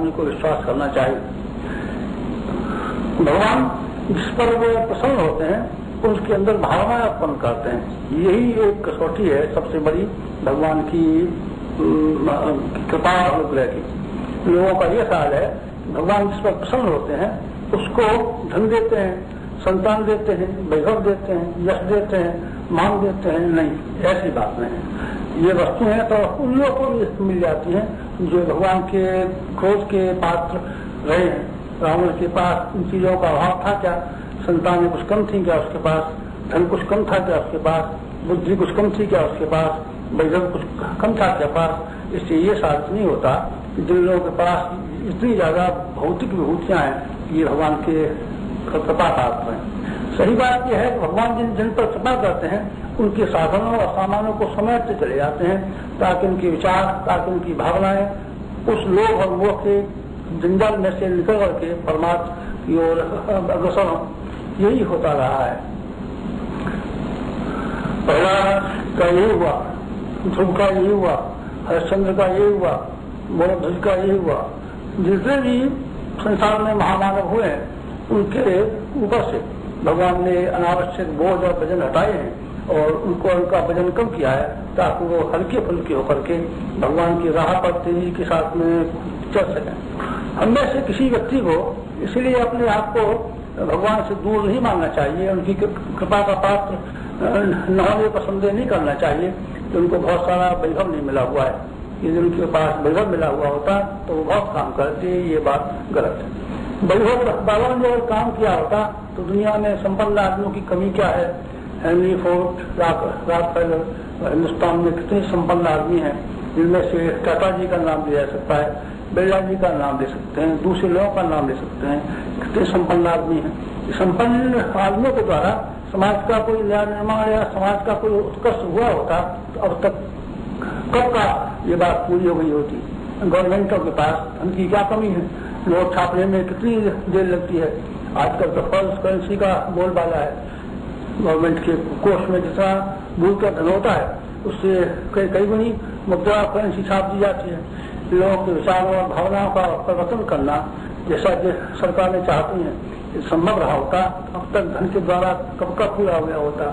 आदमी को विश्वास करना चाहिए। भगवान जिस पर वे प्रसन्न होते हैं उसके अंदर भावनाएं उत्पन्न करते हैं। यही एक कसौटी है सबसे बड़ी भगवान की कृपा अनुग्रह की। लोगों का ये ख्याल है भगवान जिस पर प्रसन्न होते हैं उसको धन देते हैं, संतान देते हैं, वैभव देते हैं, यश देते हैं, मान देते हैं। नहीं, ऐसी बात नहीं है। ये वस्तुएं तो उन लोगों को भी मिल जाती हैं जो भगवान के क्रोध के पात्र रहे हैं। रावण के पास इन चीजों का अभाव था क्या? संतानें कुछ कम थी क्या उसके पास? धन कुछ कम था क्या उसके पास? बुद्धि कुछ कम थी क्या उसके पास? वैभव कुछ कम था क्या पास? इससे ये साबित नहीं होता कि जिन लोगों के पास इतनी ज्यादा भौतिक विभूतियां हैं ये भगवान के कृपा पात्र हैं। सही बात यह है कि भगवान जिन पर कृपा करते हैं उनके साधनों और सामानों को समेटते चले जाते हैं ताकि उनके विचार, ताकि उनकी भावनाएं उस लोभ और मोह के जंजाल में से निकल करके परमात्मा की ओर अग्रसर हो। यही होता रहा है। पहला का ये हुआ, ध्रुव का ये हुआ, हरिश्चंद्र का ये हुआ, मोरध्वज का ये हुआ। जितने भी संसार में महामानव हुए हैं उनके ऊपर से भगवान ने अनावश्यक बोझ और वजन हटाए हैं और उनको उनका वजन कम किया है ताकि वो हल्के फुल्के होकर के भगवान की राह पर तेजी के साथ में चल सकें। हमें से किसी व्यक्ति को इसलिए अपने आप को भगवान से दूर नहीं मानना चाहिए, उनकी कृपा का पात्र न होने पर संदेह नहीं करना चाहिए कि उनको बहुत सारा वैभव नहीं मिला हुआ है। यदि उनके पास वैभव मिला हुआ होता तो वो बहुत काम करते, ये बात गलत है। वैभव बाबा ने अगर काम किया होता तो दुनिया में संपन्न आदमियों की कमी क्या है? हेनरी फोर्ड, रॉकफेलर, हिंदुस्तान में कितने संपन्न आदमी हैं जिनमें से टाटा जी का नाम लिया जा सकता है, बिरला जी का नाम ले सकते हैं, दूसरे लोगों का नाम ले सकते हैं। कितने संपन्न आदमी हैं। संपन्न आदमियों के द्वारा समाज का कोई नया निर्माण या समाज का कोई उत्कर्ष हुआ होता तो अब तक कब का ये बात पूरी हो गई होती। गवर्नमेंटों के पास उनकी क्या कमी है? नोट छापने में कितनी देर लगती है? आजकल तो फॉल्स करेंसी का बोलबाला है। गवर्नमेंट के कोष में जितना भूल का धन होता है उससे कई गुनी मुद्रा करेंसी छाप दी जाती है। लोगों के विचारों और भावनाओं का परिवर्तन करना जैसा कि सरकारें चाहती हैं संभव रहा होता अब तक धन के द्वारा कब का पूरा हो गया होता।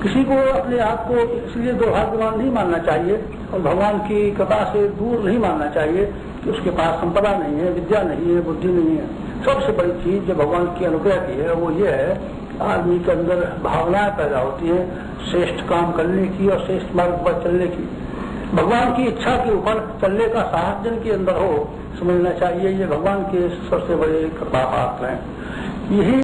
किसी को अपने आप को इसलिए दुर्भाग्यवान नहीं मानना चाहिए और भगवान की कृपा से दूर नहीं मानना चाहिए कि उसके पास संपदा नहीं है, विद्या नहीं है, बुद्धि नहीं है। सबसे बड़ी चीज जो भगवान की अनुग्रह की है वो ये है आदमी के अंदर भावनाएं पैदा होती है श्रेष्ठ काम करने की और श्रेष्ठ मार्ग पर चलने की। भगवान की इच्छा के ऊपर चलने का साहस जिनके अंदर हो समझना चाहिए ये भगवान के सबसे बड़े कृपा पात्र हैं। यही